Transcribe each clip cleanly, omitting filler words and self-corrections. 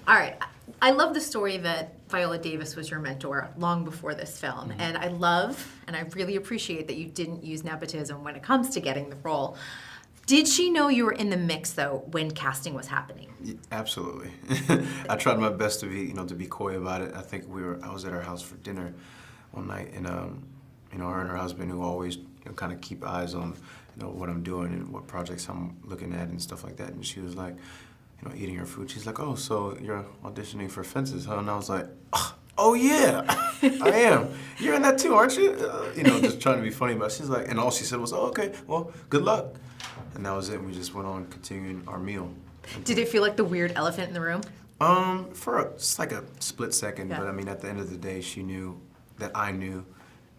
All right. I love the story that Viola Davis was your mentor long before this film. And I love, and I really appreciate that you didn't use nepotism when it comes to getting the role. Did she know you were in the mix, though, when casting was happening? Yeah, absolutely. I tried my best to be coy about it. I think I was at her house for dinner one night, and her and her husband, who always kind of keep eyes on what I'm doing and what projects I'm looking at and stuff like that. And she was like, eating her food. She's like, "Oh, so you're auditioning for Fences, huh?" And I was like, "Oh yeah, I am. You're in that too, aren't you?" Just trying to be funny about it. She's like, and all she said was, "Oh, okay, well, good luck." And that was it. And we just went on continuing our meal. Did it feel like the weird elephant in the room? For just like a split second, Yeah. but I mean, at the end of the day, she knew that I knew.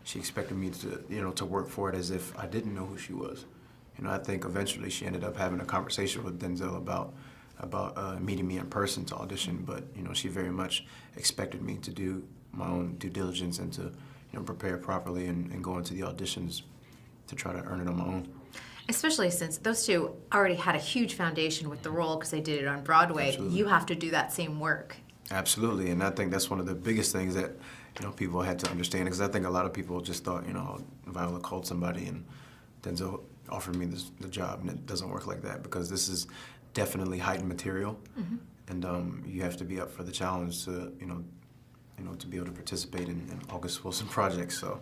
She expected me to, to work for it as if I didn't know who she was. I think eventually she ended up having a conversation with Denzel about meeting me in person to audition, but she very much expected me to do my own due diligence and to prepare properly and go into the auditions to try to earn it on my own. Especially since those two already had a huge foundation with the role because they did it on Broadway. Absolutely. You have to do that same work. Absolutely, and I think that's one of the biggest things that people had to understand, because I think a lot of people just thought Viola called somebody and Denzel offered me the job, and it doesn't work like that, because this is definitely heightened material, and you have to be up for the challenge to to be able to participate in August Wilson projects. So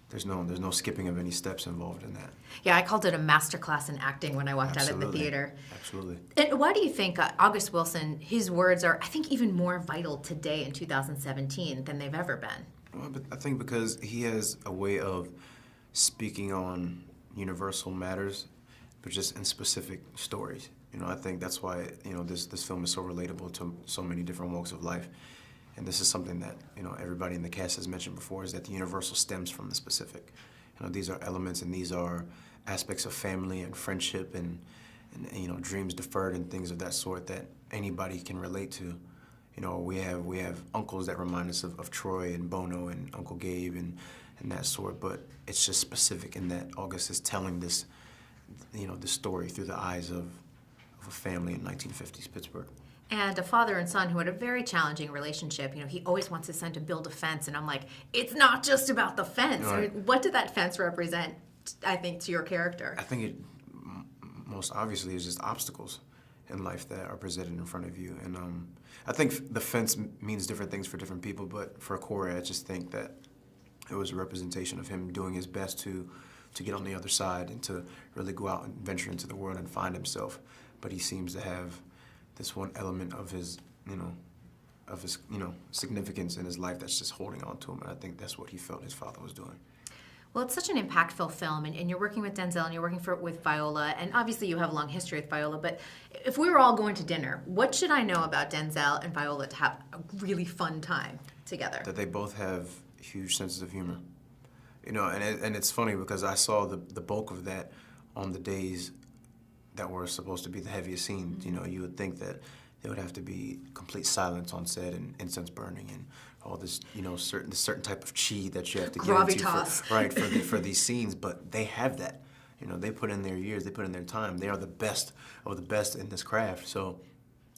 there's no skipping of any steps involved in that. Yeah, I called it a masterclass in acting when I walked out of the Absolutely. theater. Absolutely. And why do you think August Wilson, his words are, I think, even more vital today in 2017 than they've ever been? Well, but I think because he has a way of speaking on universal matters, but just in specific stories. I think that's why this film is so relatable to so many different walks of life. And this is something that everybody in the cast has mentioned before, is that the universal stems from the specific. These are elements and these are aspects of family and friendship and dreams deferred and things of that sort that anybody can relate to. We have uncles that remind us of Troy and Bono and Uncle Gabe and that sort, but it's just specific in that August is telling this this story through the eyes of a family in 1950s Pittsburgh. And a father and son who had a very challenging relationship. He always wants his son to build a fence, and I'm like, it's not just about the fence. Right. I mean, what did that fence represent, I think, to your character? I think it most obviously is just obstacles in life that are presented in front of you. And I think the fence means different things for different people, but for Corey, I just think that it was a representation of him doing his best to get on the other side and to really go out and venture into the world and find himself. But he seems to have this one element of his significance in his life that's just holding on to him, and I think that's what he felt his father was doing. Well, it's such an impactful film, and you're working with Denzel, and you're working with Viola, and obviously you have a long history with Viola, but if we were all going to dinner, what should I know about Denzel and Viola to have a really fun time together? That they both have huge senses of humor. And it's funny because I saw the bulk of that on the days that were supposed to be the heaviest scenes. You would think that there would have to be complete silence on set and incense burning and all this, certain type of chi that you have to get into for these scenes. But they have that. They put in their years, they put in their time. They are the best of the best in this craft. So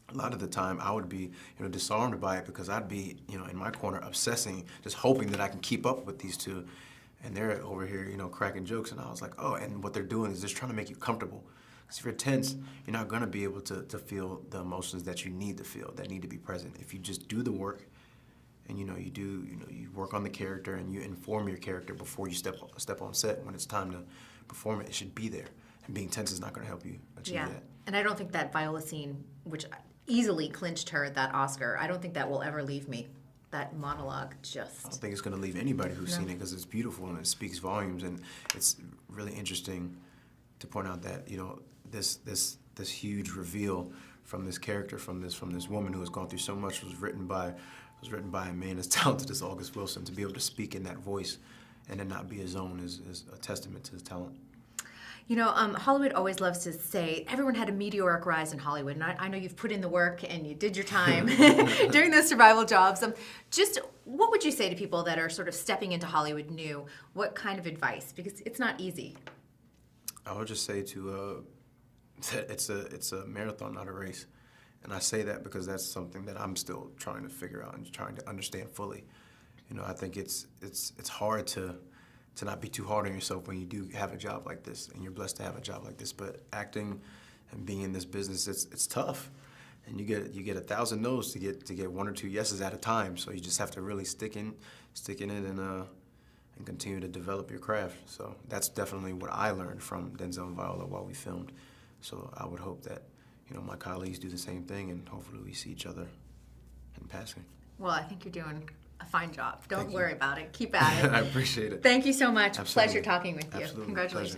a lot of the time I would be, disarmed by it because I'd be, in my corner obsessing, just hoping that I can keep up with these two. And they're over here, cracking jokes. And I was like, oh, and what they're doing is just trying to make you comfortable. Because if you're tense, you're not going to be able to feel the emotions that you need to feel, that need to be present. If you just do the work and, you work on the character and you inform your character before you step on set, when it's time to perform it, it should be there. And being tense is not going to help you achieve that. And I don't think that Viola scene, which easily clinched her that Oscar, I don't think that will ever leave me. That monologue just... I don't think it's going to leave anybody who's seen it, because it's beautiful and it speaks volumes, and it's really interesting to point out that, this huge reveal from this character, from this woman who has gone through so much, was written by a man as talented as August Wilson. To be able to speak in that voice and then not be his own is a testament to his talent. Hollywood always loves to say everyone had a meteoric rise in Hollywood, and I know you've put in the work and you did your time doing those survival jobs. Just what would you say to people that are sort of stepping into Hollywood new? What kind of advice? Because it's not easy. I would just say that it's a marathon, not a race. And I say that because that's something that I'm still trying to figure out and trying to understand fully. You know, I think it's hard to not be too hard on yourself when you do have a job like this, and you're blessed to have a job like this. But acting and being in this business, it's tough, and you get 1,000 no's to get 1 or 2 yeses at a time. So you just have to really stick in it, and continue to develop your craft. So that's definitely what I learned from Denzel and Viola while we filmed. So I would hope that, you know, my colleagues do the same thing, and hopefully we see each other in passing. Well, I think you're doing a fine job. Don't worry about it. Keep at it. I appreciate it. Thank you so much. Absolutely. Pleasure talking with you. Absolutely. Congratulations. Pleasure.